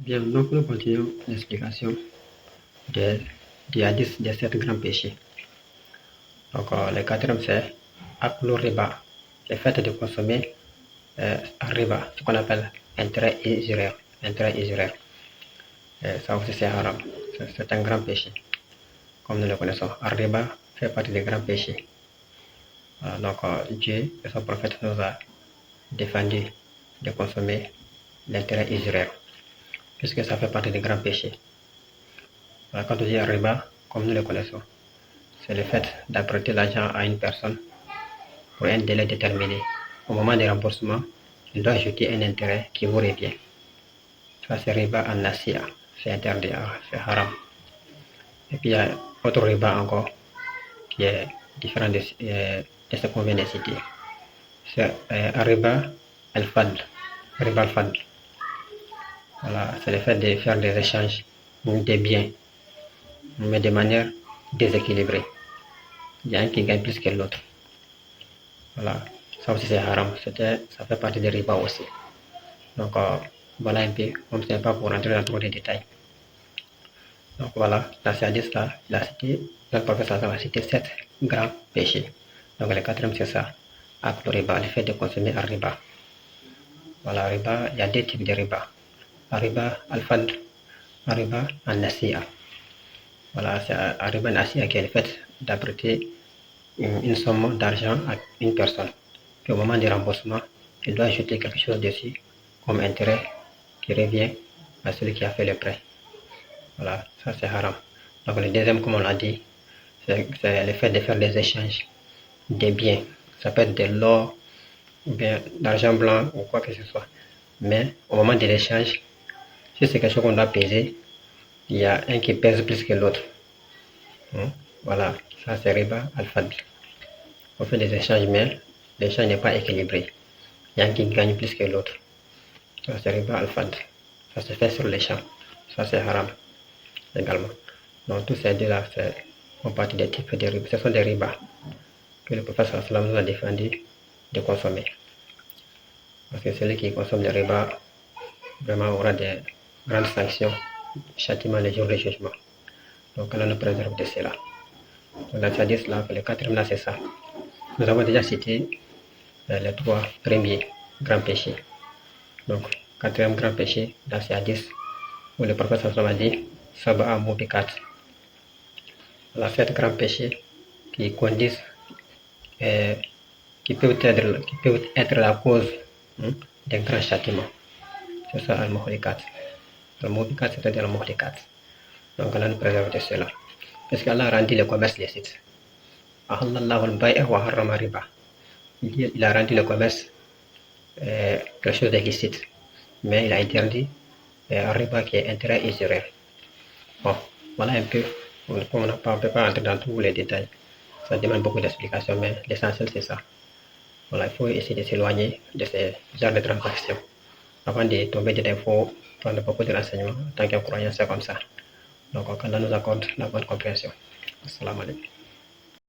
Bien, donc nous continuons l'explication des, des hadiths des 7 grands péchés. Donc le quatrième c'est Aklu riba, le fait de consommer riba, ce qu'on appelle intérêt usuraire. Intérêt usuraire. Ça aussi c'est haram, c'est un grand péché, comme nous le connaissons. Riba fait partie des grands péchés. Donc Dieu et son prophète nous a défendu de consommer l'intérêt usuraire, puisque ça fait partie des grands péchés. Quand on dit riba, comme nous le connaissons, c'est le fait d'apprêter l'argent à une personne pour un délai déterminé. Au moment du remboursement, il doit ajouter un intérêt qui vous revient. Ça, c'est riba en nasiya, c'est interdit, c'est haram. Et puis il y a autre riba encore qui est différent de ce qu'on vient de citer. C'est riba al-fadl. Riba al-fadl. Voilà, c'est le fait de faire des échanges des biens, mais de manière déséquilibrée. Il y a un qui gagne plus que l'autre. Voilà, ça aussi c'est haram, ça fait partie des riba aussi. Donc voilà un peu, comme ce n'est pas pour rentrer dans trop de détails. Donc voilà, dans ce hadith-là, il a cité, le professeur a cité 7 grands péchés. Donc le quatrième c'est ça, le riba, le fait de consommer un riba. Voilà, riba, il y a 2 types de riba. Riba al-fadl, riba al-nasi'a. Voilà, c'est un riba al-nasi'a qui est le fait d'apprêter une somme d'argent à une personne. Puis au moment du remboursement, il doit ajouter quelque chose dessus comme intérêt qui revient à celui qui a fait le prêt. Voilà, ça c'est haram. Donc le deuxième, comme on l'a dit, c'est le fait de faire des échanges des biens. Ça peut être de l'or, ou bien d'argent blanc ou quoi que ce soit. Mais au moment de l'échange, si c'est quelque chose qu'on doit peser, il y a un qui pèse plus que l'autre. Voilà, ça c'est riba al-fadl. On fait des échanges, mais l'échange n'est pas équilibré. Il y a un qui gagne plus que l'autre. Ça c'est riba al-fadl. Ça se fait sur les champs. Ça c'est haram également. Donc tous ces deux-là font partie des types de riba. Ce sont des ribas que le prophète sallallahu nous a défendu de consommer. Parce que celui qui consomme des ribas vraiment aura des grandes sanctions, châtiment les jours de jugement. Donc Allah nous préserve de cela. Donc dans ce hadith-là, le quatrième là c'est ça. Nous avons déjà cité les 3 premiers grands péchés. Donc, quatrième grand péché dans ce hadith où le prophète sallallahu a dit Saba'a mubikat. La 7 grands péchés qui conduisent, qui peuvent être la cause d'un grand châtiment. C'est ça al-muhlikat. Al-mubikat, c'est-à-dire al-muhlikat. Donc, Allah nous préserve de cela. Parce qu'Allah a rendu le commerce licite. Ahallallahu al-bay'a wa harrama riba. Il a rendu le commerce quelque chose d'illicite, mais il a interdit un riba qui est intérêt usuraire. Bon, voilà un peu, on ne peut pas entrer dans tous les détails, ça demande beaucoup d'explications, mais l'essentiel c'est ça. Voilà, il faut essayer de s'éloigner de ces genres de transactions. Avant de tomber dedans, il faut prendre beaucoup de renseignements. En tant qu'un croyant, c'est comme ça. Donc, Allah nous accorde la bonne compréhension. Assalamu alaikum.